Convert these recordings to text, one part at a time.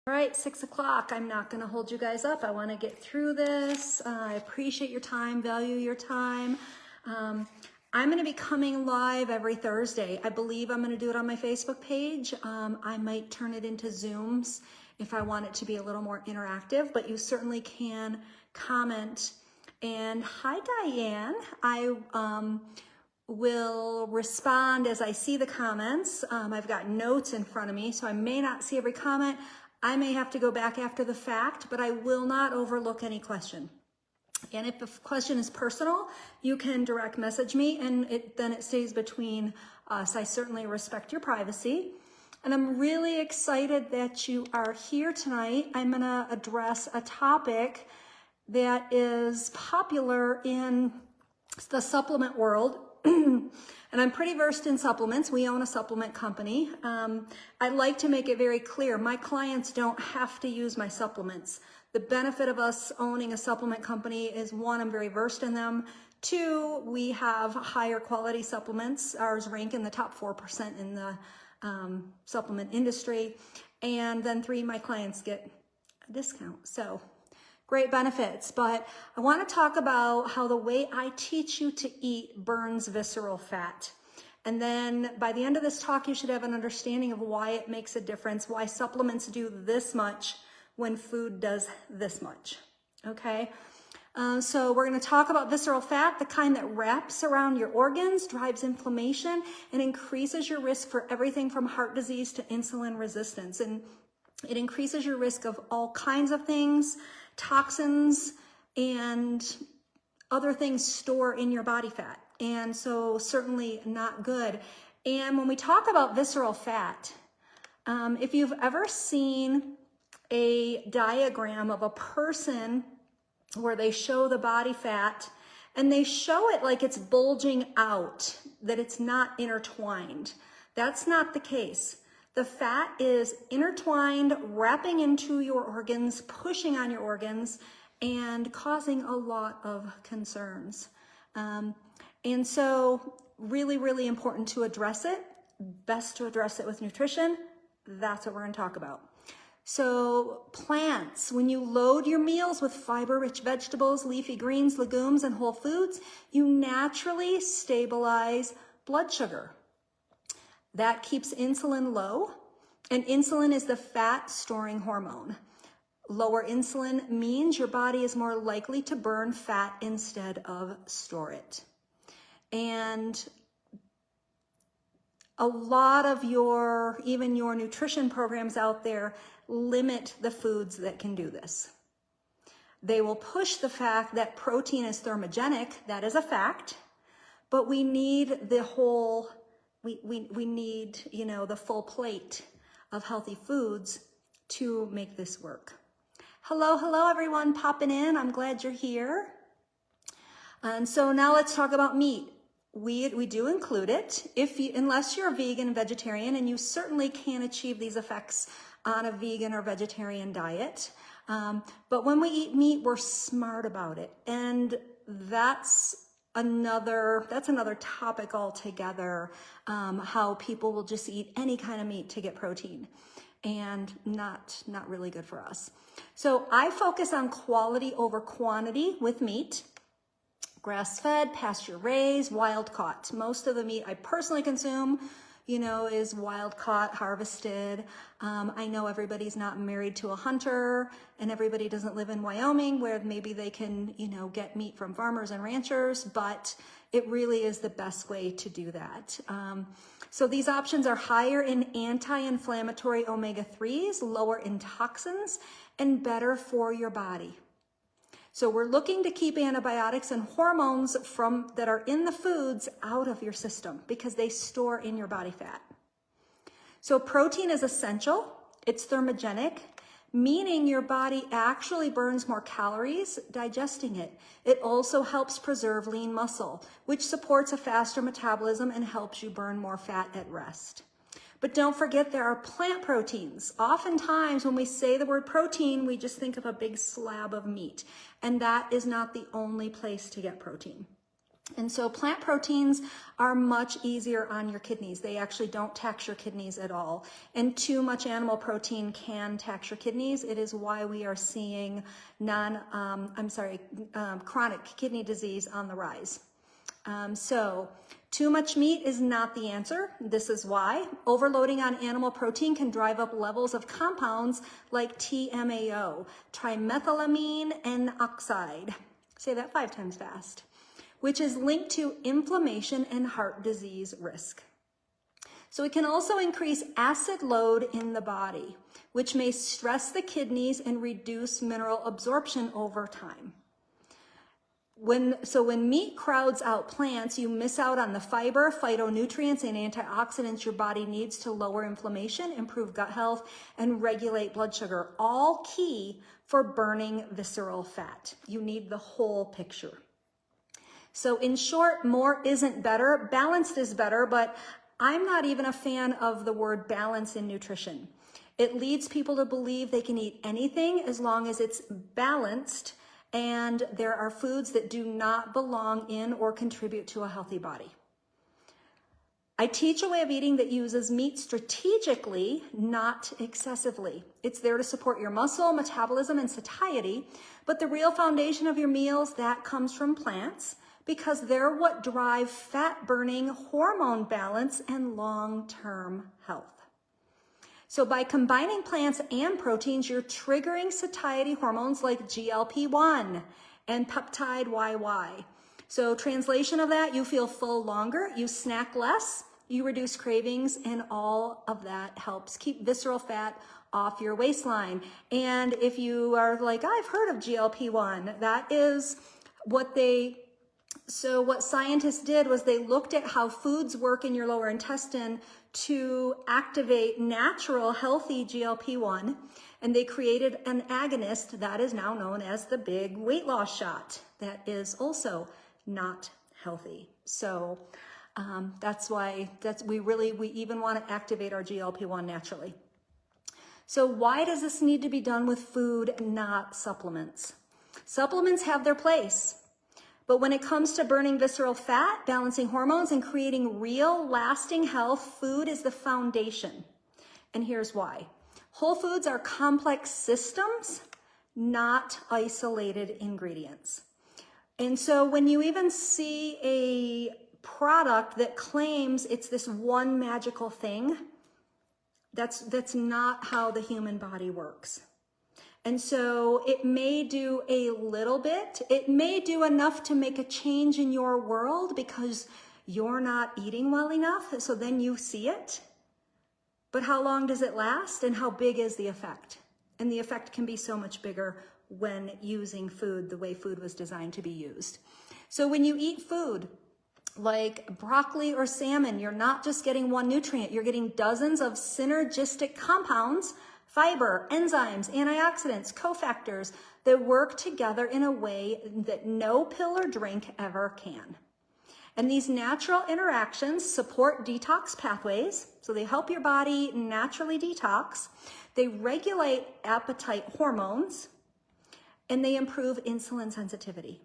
All right, 6 o'clock. I'm not going to hold you guys up. I want to get through this. I appreciate your time, value your time. I'm going to be coming live every Thursday. I believe I'm going to do it on my Facebook page. I might turn it into Zooms if I want it to be a little more interactive, but you certainly can comment. And hi, Diane. I will respond as I see the comments. I've got notes in front of me, so I may not see every comment. I may have to go back after the fact, but I will not overlook any question. And if the question is personal, you can direct message me, and then it stays between us. I certainly respect your privacy. And I'm really excited that you are here tonight. I'm going to address a topic that is popular in the supplement world. And I'm pretty versed in supplements. We own a supplement company. I like to make it very clear, my clients don't have to use my supplements. The benefit of us owning a supplement company is, one, I'm very versed in them. Two, we have higher quality supplements. Ours rank in the top 4% in the supplement industry. And then three, my clients get a discount. So great benefits, but I want to talk about how the way I teach you to eat burns visceral fat. And then by the end of this talk, you should have an understanding of why it makes a difference, why supplements do this much when food does this much, okay? So we're going to talk about visceral fat, the kind that wraps around your organs, drives inflammation, and increases your risk for everything from heart disease to insulin resistance. And it increases your risk of all kinds of things, toxins and other things store in your body fat. And so certainly not good. And when we talk about visceral fat, if you've ever seen a diagram of a person where they show the body fat and they show it like it's bulging out, that it's not intertwined, that's not the case. The fat is intertwined, wrapping into your organs, pushing on your organs, and causing a lot of concerns. And so really, really important to address it. Best to address it with nutrition. That's what we're going to talk about. So plants, when you load your meals with fiber-rich vegetables, leafy greens, legumes, and whole foods, you naturally stabilize blood sugar. That keeps insulin low, and insulin is the fat-storing hormone. Lower insulin means your body is more likely to burn fat instead of store it. And a lot of even your nutrition programs out there limit the foods that can do this. They will push the fact that protein is thermogenic, that is a fact, but we need the whole we need, the full plate of healthy foods to make this work. Hello, everyone popping in. I'm glad you're here. And so now let's talk about meat. We do include it unless you're a vegan and vegetarian, and you certainly can achieve these effects on a vegan or vegetarian diet. But when we eat meat, we're smart about it. And that's another topic altogether, how people will just eat any kind of meat to get protein, and not really good for us. So I focus on quality over quantity with meat. Grass-fed, pasture-raised, wild-caught. Most of the meat I personally consume, is wild-caught, harvested. I know everybody's not married to a hunter, and everybody doesn't live in Wyoming where maybe they can, get meat from farmers and ranchers, but it really is the best way to do that. So these options are higher in anti-inflammatory omega-3s, lower in toxins, and better for your body. So we're looking to keep antibiotics and hormones that are in the foods out of your system because they store in your body fat. So protein is essential. It's thermogenic, meaning your body actually burns more calories digesting it. It also helps preserve lean muscle, which supports a faster metabolism and helps you burn more fat at rest. But don't forget there are plant proteins. Oftentimes when we say the word protein, we just think of a big slab of meat, and that is not the only place to get protein. And so plant proteins are much easier on your kidneys. They actually don't tax your kidneys at all. And too much animal protein can tax your kidneys. It is why we are seeing chronic kidney disease on the rise. So too much meat is not the answer. This is why. Overloading on animal protein can drive up levels of compounds like TMAO, trimethylamine N oxide. Say that 5 times fast. Which is linked to inflammation and heart disease risk. So it can also increase acid load in the body, which may stress the kidneys and reduce mineral absorption over time. When meat crowds out plants, you miss out on the fiber, phytonutrients, and antioxidants your body needs to lower inflammation, improve gut health, and regulate blood sugar, all key for burning visceral fat. You need the whole picture. So in short, more isn't better. Balanced is better, but I'm not even a fan of the word balance in nutrition. It leads people to believe they can eat anything as long as it's balanced, and there are foods that do not belong in or contribute to a healthy body. I teach a way of eating that uses meat strategically, not excessively. It's there to support your muscle, metabolism, and satiety, but the real foundation of your meals, that comes from plants, because they're what drive fat-burning, hormone balance, and long-term health. So by combining plants and proteins, you're triggering satiety hormones like GLP-1 and peptide YY. So translation of that, you feel full longer, you snack less, you reduce cravings, and all of that helps keep visceral fat off your waistline. And if you are like, I've heard of GLP-1, that is what what scientists did was they looked at how foods work in your lower intestine to activate natural, healthy GLP-1, and they created an agonist that is now known as the big weight loss shot. That is also not healthy. So that's why we even want to activate our GLP-1 naturally. So why does this need to be done with food, not supplements? Supplements have their place. But when it comes to burning visceral fat, balancing hormones, and creating real, lasting health, food is the foundation. And here's why. Whole foods are complex systems, not isolated ingredients. And so when you even see a product that claims it's this one magical thing, that's not how the human body works. And so it may do a little bit, it may do enough to make a change in your world because you're not eating well enough, so then you see it. But how long does it last, and how big is the effect? And the effect can be so much bigger when using food the way food was designed to be used. So when you eat food like broccoli or salmon, you're not just getting one nutrient, you're getting dozens of synergistic compounds, fiber, enzymes, antioxidants, cofactors that work together in a way that no pill or drink ever can. And these natural interactions support detox pathways, so they help your body naturally detox. They regulate appetite hormones, and they improve insulin sensitivity.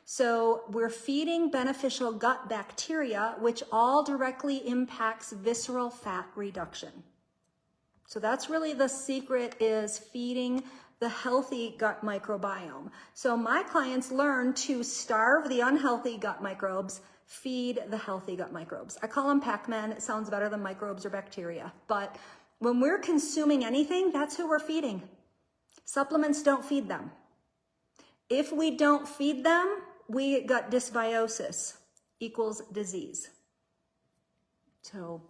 So we're feeding beneficial gut bacteria, which all directly impacts visceral fat reduction. So that's really the secret, is feeding the healthy gut microbiome. So my clients learn to starve the unhealthy gut microbes, feed the healthy gut microbes. I call them Pac-Man. It sounds better than microbes or bacteria. But when we're consuming anything, that's who we're feeding. Supplements don't feed them. If we don't feed them, we get gut dysbiosis equals disease. So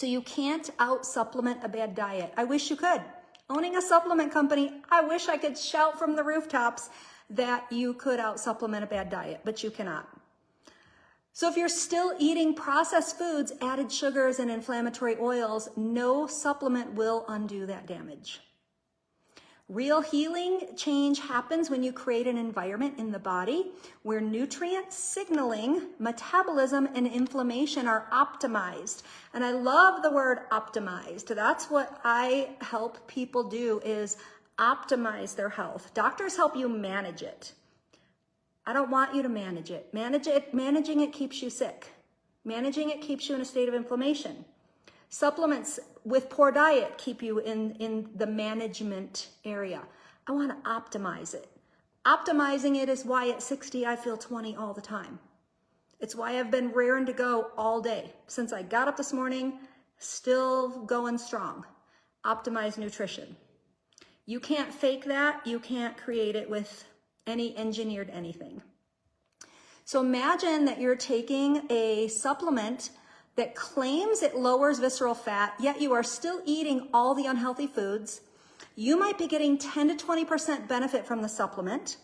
you can't out-supplement a bad diet. I wish you could. Owning a supplement company, I wish I could shout from the rooftops that you could out-supplement a bad diet, but you cannot. So if you're still eating processed foods, added sugars, and inflammatory oils, no supplement will undo that damage. Real healing change happens when you create an environment in the body where nutrient signaling, metabolism, and inflammation are optimized. And I love the word optimized. That's what I help people do, is optimize their health. Doctors help you manage it. I don't want you to manage it. Managing it keeps you sick. Managing it keeps you in a state of inflammation. Supplements with poor diet keep you in the management area. I want to optimize it. Optimizing it is why at 60 I feel 20 all the time. It's why I've been raring to go all day. Since I got up this morning, still going strong. Optimize nutrition. You can't fake that. You can't create it with any engineered anything. So imagine that you're taking a supplement that claims it lowers visceral fat, yet you are still eating all the unhealthy foods. You might be getting 10 to 20% benefit from the supplement.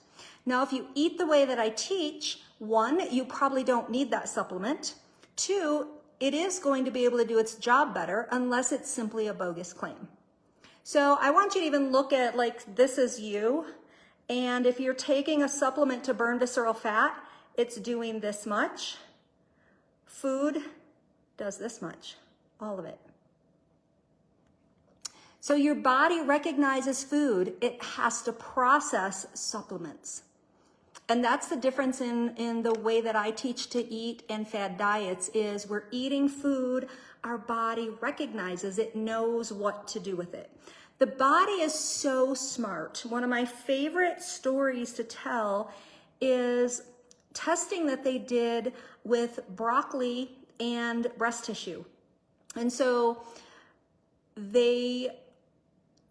Now, if you eat the way that I teach, 1, you probably don't need that supplement. 2, it is going to be able to do its job better unless it's simply a bogus claim. So I want you to even look at like this is you. And if you're taking a supplement to burn visceral fat, it's doing this much. Food does this much, all of it. So your body recognizes food. It has to process supplements. And that's the difference in the way that I teach to eat and fad diets is we're eating food, our body recognizes it, knows what to do with it. The body is so smart. One of my favorite stories to tell is testing that they did with broccoli and breast tissue. And so they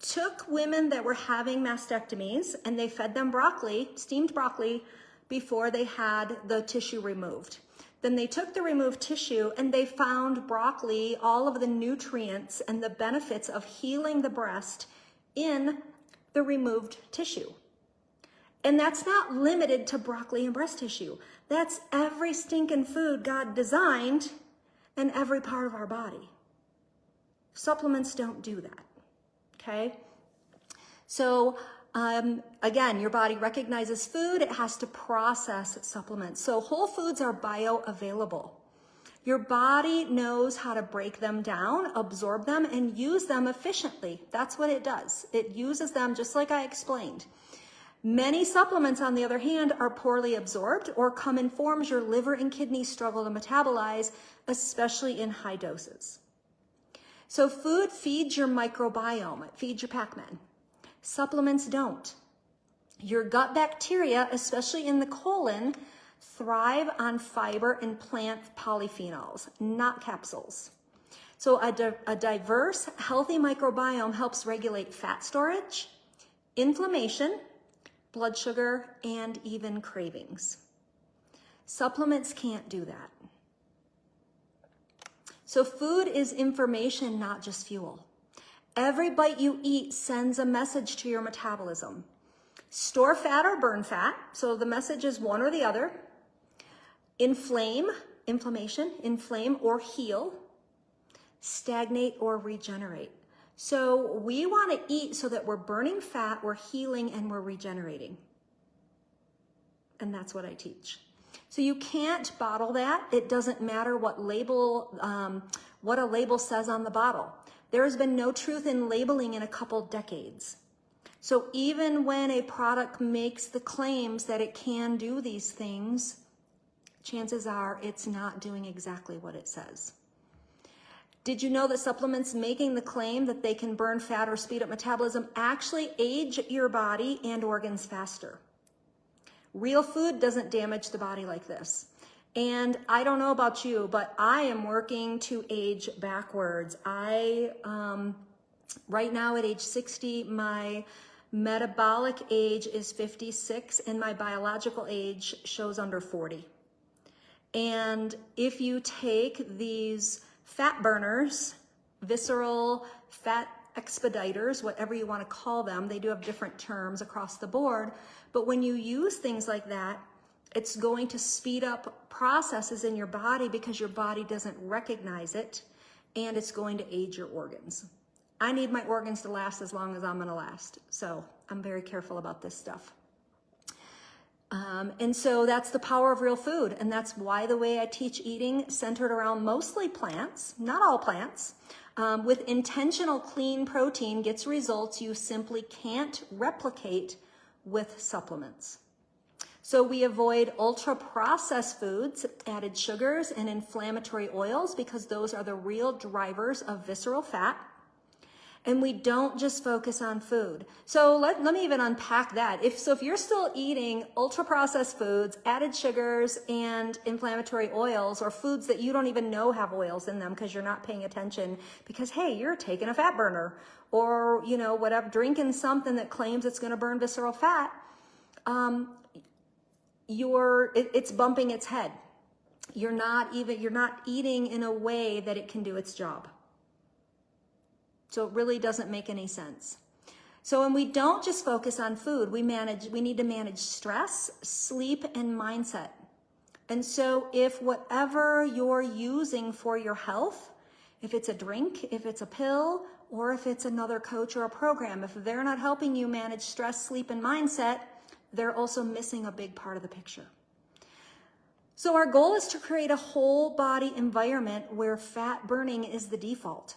took women that were having mastectomies and they fed them broccoli, steamed broccoli, before they had the tissue removed. Then they took the removed tissue and they found broccoli, all of the nutrients and the benefits of healing the breast in the removed tissue. And that's not limited to broccoli and breast tissue. That's every stinking food God designed in every part of our body. Supplements don't do that. Okay, so again, your body recognizes food, it has to process supplements. So whole foods are bioavailable. Your body knows how to break them down, absorb them, and use them efficiently. That's what it does. It uses them just like I explained. Many supplements, on the other hand, are poorly absorbed or come in forms your liver and kidneys struggle to metabolize, especially in high doses. So food feeds your microbiome, it feeds your Pac-Man. Supplements don't. Your gut bacteria, especially in the colon, thrive on fiber and plant polyphenols, not capsules. So a diverse, healthy microbiome helps regulate fat storage, inflammation, blood sugar, and even cravings. Supplements can't do that. So food is information, not just fuel. Every bite you eat sends a message to your metabolism. Store fat or burn fat, so the message is one or the other. Inflammation, inflame or heal. Stagnate or regenerate. So we want to eat so that we're burning fat, we're healing, and we're regenerating. And that's what I teach. So you can't bottle that. It doesn't matter what a label says on the bottle. There has been no truth in labeling in a couple decades. So even when a product makes the claims that it can do these things, chances are it's not doing exactly what it says. Did you know that supplements making the claim that they can burn fat or speed up metabolism actually age your body and organs faster? Real food doesn't damage the body like this. And I don't know about you, but I am working to age backwards. Right now at age 60, my metabolic age is 56 and my biological age shows under 40. And if you take these fat burners, visceral fat expediters, whatever you want to call them, they do have different terms across the board, but when you use things like that, it's going to speed up processes in your body because your body doesn't recognize it, and it's going to age your organs. I need my organs to last as long as I'm going to last, so I'm very careful about this stuff. And so that's the power of real food, and that's why the way I teach eating centered around mostly plants, not all plants, with intentional clean protein gets results you simply can't replicate with supplements. So we avoid ultra-processed foods, added sugars, and inflammatory oils because those are the real drivers of visceral fat. And we don't just focus on food. So let me even unpack that. If you're still eating ultra-processed foods, added sugars, and inflammatory oils, or foods that you don't even know have oils in them because you're not paying attention because, hey, you're taking a fat burner, or, you know, whatever, drinking something that claims it's going to burn visceral fat, it's bumping its head. You're not eating in a way that it can do its job. So it really doesn't make any sense. So when we don't just focus on food, we need to manage stress, sleep, and mindset. And so if whatever you're using for your health, if it's a drink, if it's a pill, or if it's another coach or a program, if they're not helping you manage stress, sleep, and mindset, they're also missing a big part of the picture. So our goal is to create a whole body environment where fat burning is the default.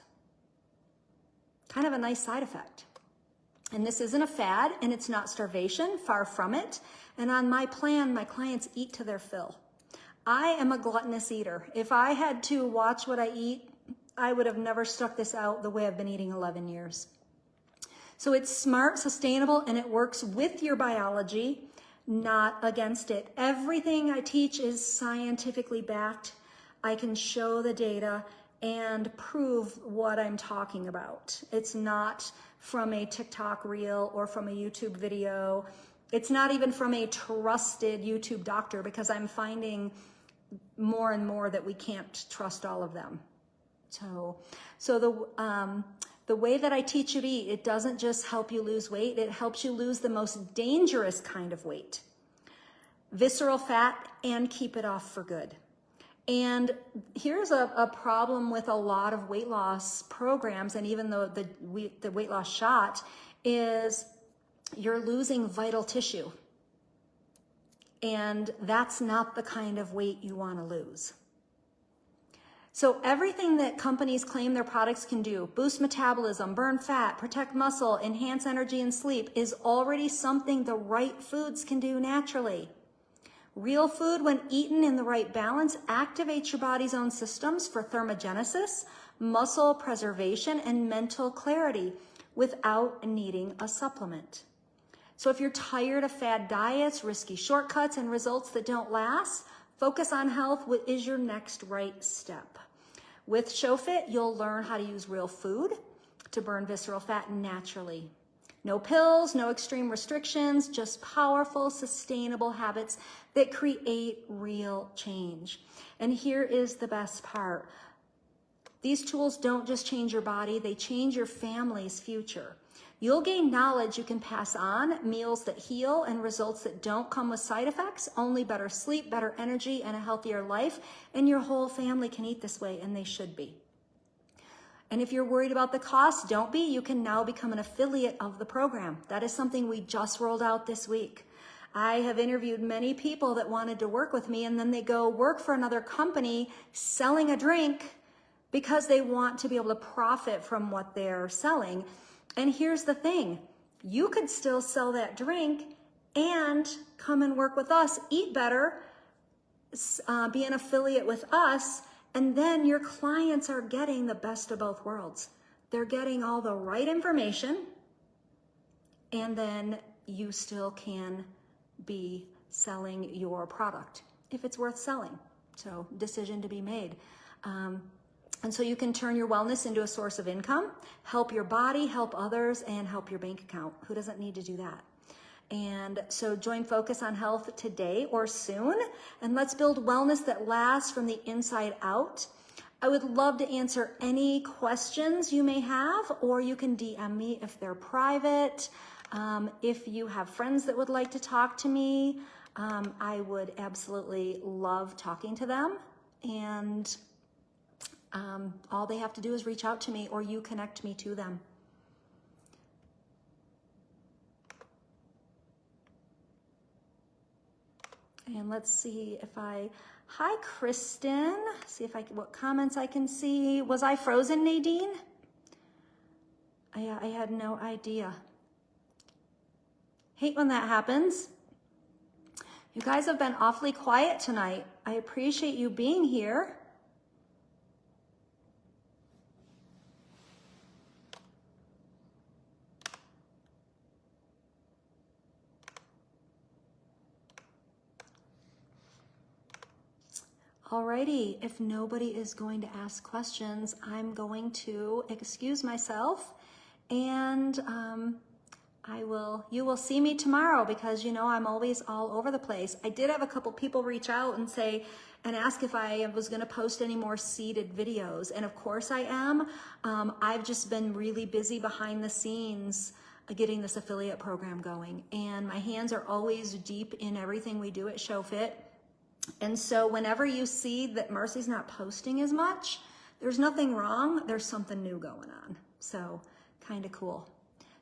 Kind of a nice side effect. And this isn't a fad, and it's not starvation, far from it. And on my plan, my clients eat to their fill. I am a gluttonous eater. If I had to watch what I eat, I would have never stuck this out the way I've been eating 11 years. So it's smart, sustainable, and it works with your biology, not against it. Everything I teach is scientifically backed. I can show the data and prove what I'm talking about. It's not from a TikTok reel or from a YouTube video. It's not even from a trusted YouTube doctor, because I'm finding more and more that we can't trust all of them. So the way that I teach you to eat, it doesn't just help you lose weight, it helps you lose the most dangerous kind of weight, visceral fat, and keep it off for good. And here's a problem with a lot of weight loss programs, and even though the weight loss shot, is you're losing vital tissue. And that's not the kind of weight you want to lose. So everything that companies claim their products can do, boost metabolism, burn fat, protect muscle, enhance energy and sleep, is already something the right foods can do naturally. Real food, when eaten in the right balance, activates your body's own systems for thermogenesis, muscle preservation, and mental clarity without needing a supplement. So if you're tired of fad diets, risky shortcuts, and results that don't last, focus on health is your next right step. With ShowFit, you'll learn how to use real food to burn visceral fat naturally. No pills, no extreme restrictions, just powerful, sustainable habits that create real change. And here is the best part. These tools don't just change your body, they change your family's future. You'll gain knowledge you can pass on, meals that heal, and results that don't come with side effects, only better sleep, better energy, and a healthier life. And your whole family can eat this way, and they should be. And if you're worried about the cost, don't be. You can now become an affiliate of the program. That is something we just rolled out this week. I have interviewed many people that wanted to work with me, and then they go work for another company selling a drink because they want to be able to profit from what they're selling. And here's the thing, you could still sell that drink and come and work with us, eat better, be an affiliate with us, and then your clients are getting the best of both worlds. They're getting all the right information, and then you still can be selling your product if it's worth selling. So decision to be made. And so you can turn your wellness into a source of income, help your body, help others, and help your bank account. Who doesn't need to do that? And so join Focus on Health today or soon, and let's build wellness that lasts from the inside out. I would love to answer any questions you may have, or you can DM me if they're private. If you have friends that would like to talk to me, I would absolutely love talking to them. And all they have to do is reach out to me, or you connect me to them. And let's see if hi Kristen, see if what comments I can see. Was I frozen, Nadine? I had no idea. Hate when that happens. You guys have been awfully quiet tonight. I appreciate you being here. Alrighty, if nobody is going to ask questions, I'm going to excuse myself, and you will see me tomorrow, because you know I'm always all over the place. I did have a couple people reach out and ask if I was going to post any more seated videos, and of course I am. I've just been really busy behind the scenes getting this affiliate program going, and my hands are always deep in everything we do at ShowFit. And so whenever you see that Marcy's not posting as much, there's nothing wrong. There's something new going on. So kind of cool.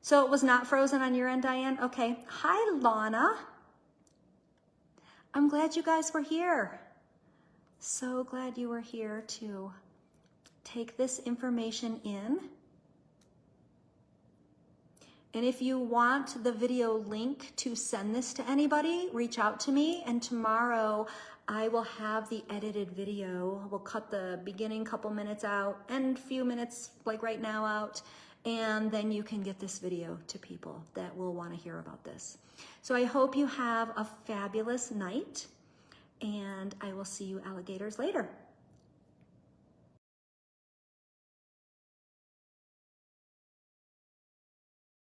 So it was not frozen on your end, Diane? Okay. Hi, Lana. I'm glad you guys were here. So glad you were here to take this information in. And if you want the video link to send this to anybody, reach out to me, and tomorrow I will have the edited video. We'll cut the beginning couple minutes out and a few minutes like right now out, and then you can get this video to people that will want to hear about this. So I hope you have a fabulous night, and I will see you alligators later.